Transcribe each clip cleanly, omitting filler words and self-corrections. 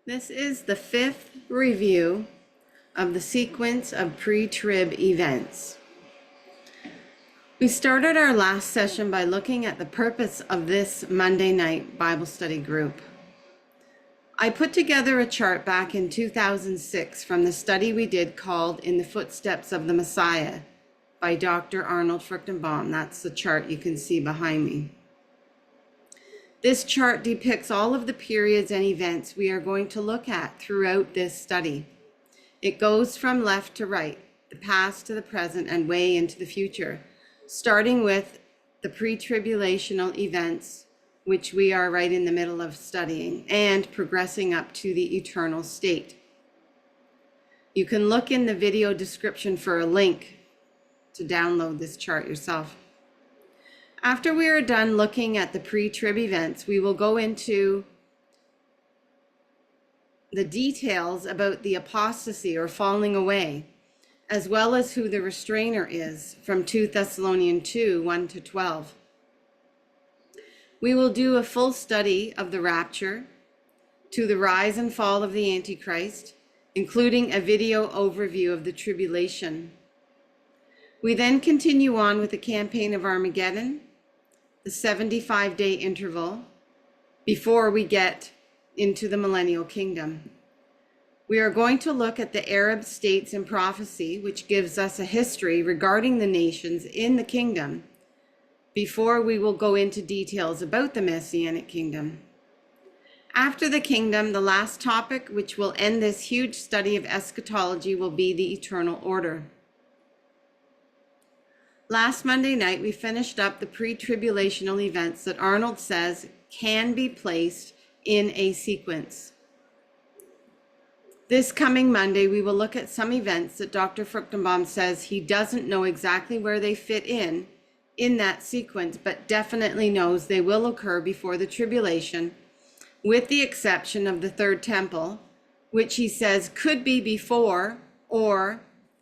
This is the fifth review of the sequence of pre-trib events. We started our last session by looking at the purpose of this Monday night Bible study group. I put together a chart back in 2006 from the study we did called In the Footsteps of the Messiah by Dr. Arnold Fruchtenbaum. That's the chart you can see behind me. This chart depicts all of the periods and events we are going to look at throughout this study. It goes from left to right, the past to the present, and way into the future, starting with the pre-tribulational events, which we are right in the middle of studying, and progressing up to the eternal state. You can look in the video description for a link to download this chart yourself. After we are done looking at the pre-trib events, we will go into the details about the apostasy or falling away, as well as who the restrainer is from 2 Thessalonians 2, 1 to 12. We will do a full study of the rapture, to the rise and fall of the Antichrist, including a video overview of the tribulation. We then continue on with the campaign of Armageddon, the 75-day interval, before we get into the millennial kingdom. We are going to look at the Arab states in prophecy, which gives us a history regarding the nations in the kingdom, before we will go into details about the Messianic kingdom. After the kingdom, the last topic, which will end this huge study of eschatology, will be the eternal order. Last Monday night, we finished up the pre-tribulational events that Arnold says can be placed in a sequence. This coming Monday, we will look at some events that Dr. Fruchtenbaum says he doesn't know exactly where they fit in that sequence, but definitely knows they will occur before the tribulation, with the exception of the third temple, which he says could be before or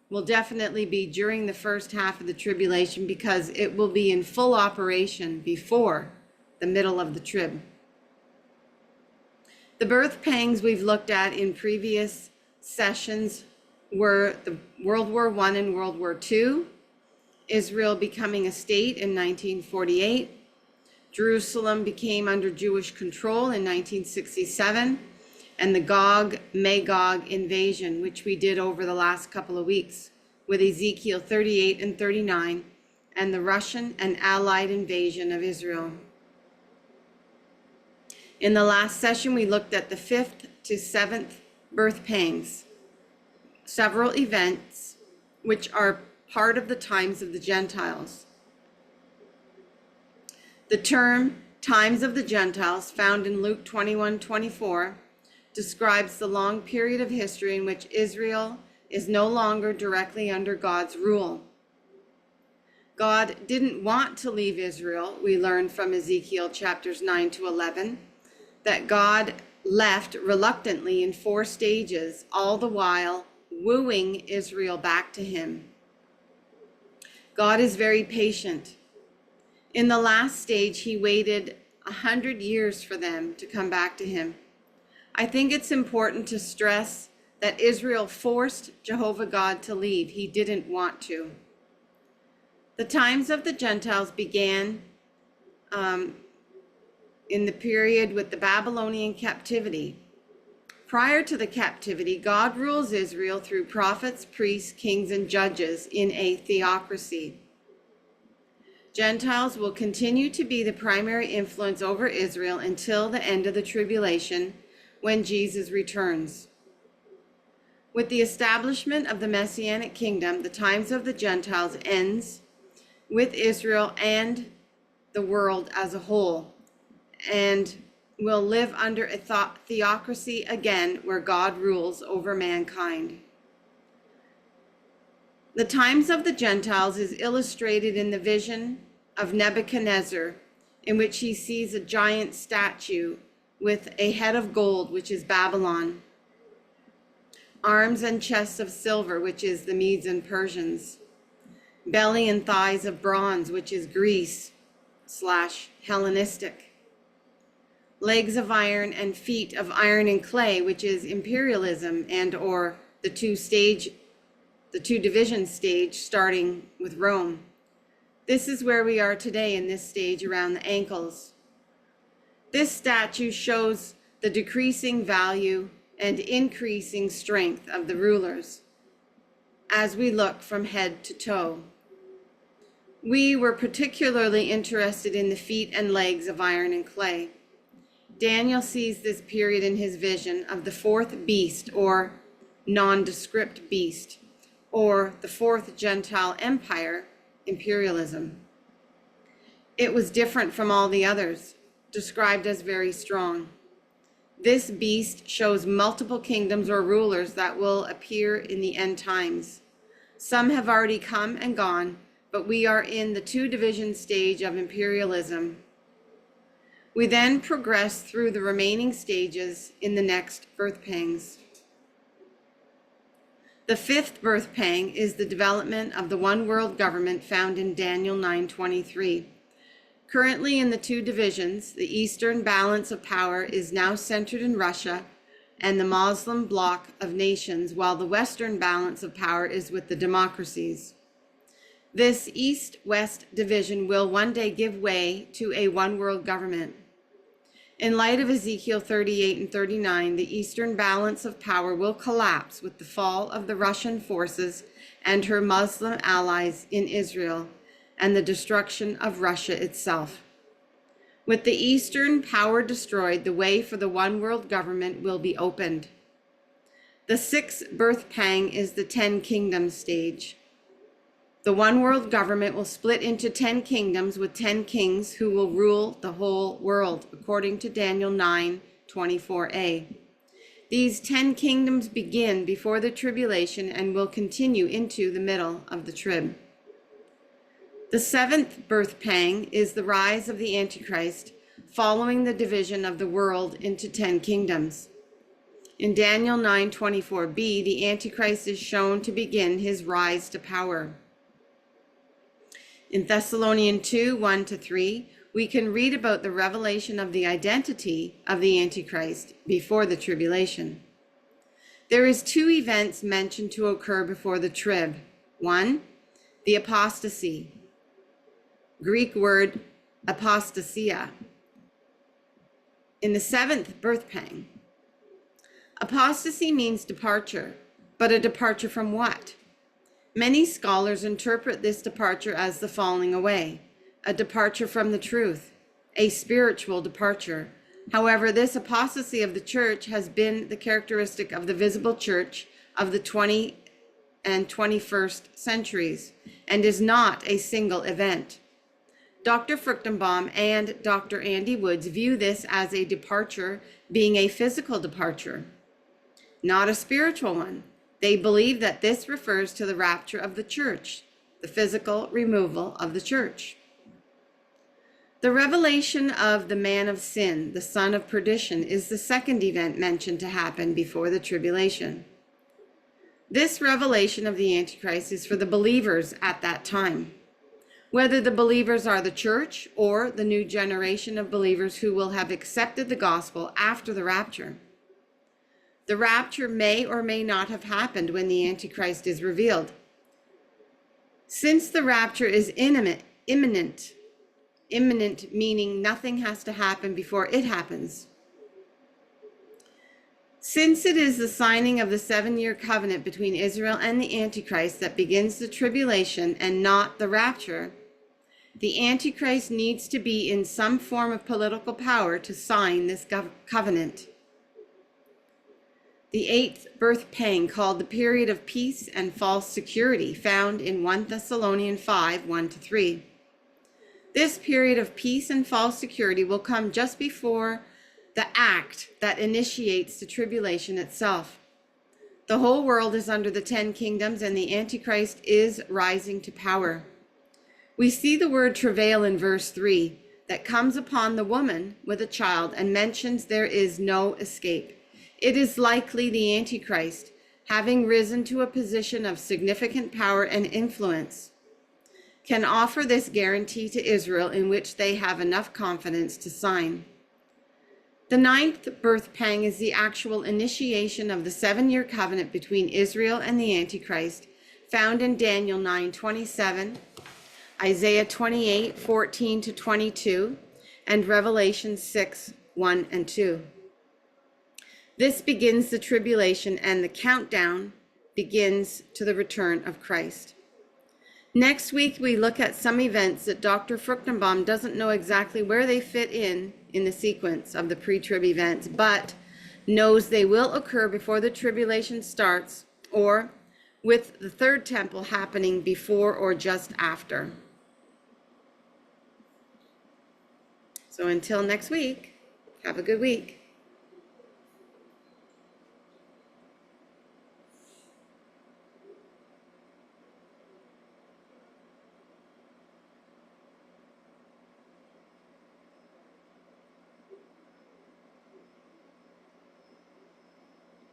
will definitely be during the first half of the tribulation, because it will be in full operation before the middle of the trib. The birth pangs we've looked at in previous sessions were the World War I and World War II, Israel becoming a state in 1948, Jerusalem became under Jewish control in 1967, and the Gog-Magog invasion, which we did over the last couple of weeks with Ezekiel 38 and 39, and the Russian and Allied invasion of Israel. In the last session, we looked at the 5th to 7th birth pangs, several events which are part of the times of the Gentiles. The term times of the Gentiles, found in Luke 21:24, describes the long period of history in which Israel is no longer directly under God's rule. God didn't want to leave Israel. We learned from Ezekiel chapters 9 to 11 that God left reluctantly in 4 stages, all the while wooing Israel back to him. God is very patient. In the last stage, he waited 100 years for them to come back to him. I think it's important to stress that Israel forced Jehovah God to leave. He didn't want to. The times of the Gentiles began in the period with the Babylonian captivity. Prior to the captivity, God rules Israel through prophets, priests, kings, and judges in a theocracy. Gentiles will continue to be the primary influence over Israel until the end of the tribulation, when Jesus returns. With the establishment of the Messianic kingdom, the times of the Gentiles ends with Israel and the world as a whole, and will live under a theocracy again, where God rules over mankind. The times of the Gentiles is illustrated in the vision of Nebuchadnezzar, in which he sees a giant statue with a head of gold, which is Babylon, arms and chests of silver, which is the Medes and Persians, belly and thighs of bronze, which is Greece / Hellenistic, legs of iron and feet of iron and clay, which is imperialism and or the two division stage starting with Rome. This is where we are today in this stage around the ankles. This statue shows the decreasing value and increasing strength of the rulers as we look from head to toe. We were particularly interested in the feet and legs of iron and clay. Daniel sees this period in his vision of the fourth beast, or nondescript beast, or the fourth Gentile empire, imperialism. It was different from all the others, described as very strong. This beast shows multiple kingdoms or rulers that will appear in the end times. Some have already come and gone, but we are in the two division stage of imperialism. We then progress through the remaining stages in the next birth pangs. The fifth birth pang is the development of the one world government found in Daniel 9:23. Currently in the two divisions, the Eastern balance of power is now centered in Russia and the Muslim bloc of nations, while the Western balance of power is with the democracies. This East-West division will one day give way to a one world government. In light of Ezekiel 38 and 39, the Eastern balance of power will collapse with the fall of the Russian forces and her Muslim allies in Israel, and the destruction of Russia itself. With the Eastern power destroyed, the way for the one world government will be opened. The sixth birth pang is the 10 kingdoms stage. The one world government will split into 10 kingdoms with 10 kings who will rule the whole world, according to Daniel 9:24a. These 10 kingdoms begin before the tribulation and will continue into the middle of the trib. The seventh birth pang is the rise of the Antichrist, following the division of the world into 10 kingdoms. In Daniel 9:24b, the Antichrist is shown to begin his rise to power. In Thessalonians 2:1-3, we can read about the revelation of the identity of the Antichrist before the tribulation. There is two events mentioned to occur before the trib. One, the apostasy, Greek word apostasia, in the seventh birth pang. Apostasy means departure, but a departure from what? Many scholars interpret this departure as the falling away, a departure from the truth, a spiritual departure. However, this apostasy of the church has been the characteristic of the visible church of the 20th and 21st centuries and is not a single event. Dr. Fruchtenbaum and Dr. Andy Woods view this as a departure being a physical departure, not a spiritual one. They believe that this refers to the rapture of the church, the physical removal of the church. The revelation of the man of sin, the son of perdition, is the second event mentioned to happen before the tribulation. This revelation of the Antichrist is for the believers at that time. Whether the believers are the church or the new generation of believers who will have accepted the gospel after the rapture. The rapture may or may not have happened when the Antichrist is revealed. Since the rapture is imminent meaning nothing has to happen before it happens. Since it is the signing of the 7-year covenant between Israel and the Antichrist that begins the tribulation and not the rapture, the Antichrist needs to be in some form of political power to sign this covenant. The eighth birth pang, called the period of peace and false security, found in 1 Thessalonians 5:1-3. This period of peace and false security will come just before the act that initiates the tribulation itself. The whole world is under the 10 kingdoms and the Antichrist is rising to power. We see the word travail in verse 3 that comes upon the woman with a child and mentions there is no escape. It is likely the Antichrist, having risen to a position of significant power and influence, can offer this guarantee to Israel in which they have enough confidence to sign. The ninth birth pang is the actual initiation of the 7-year covenant between Israel and the Antichrist, found in Daniel 9:27, Isaiah 28:14-22, and Revelation 6:1 and 2. This begins the tribulation, and the countdown begins to the return of Christ. Next week, we look at some events that Dr. Fruchtenbaum doesn't know exactly where they fit in the sequence of the pre-trib events, but knows they will occur before the tribulation starts, or with the third temple happening before or just after. So until next week, have a good week.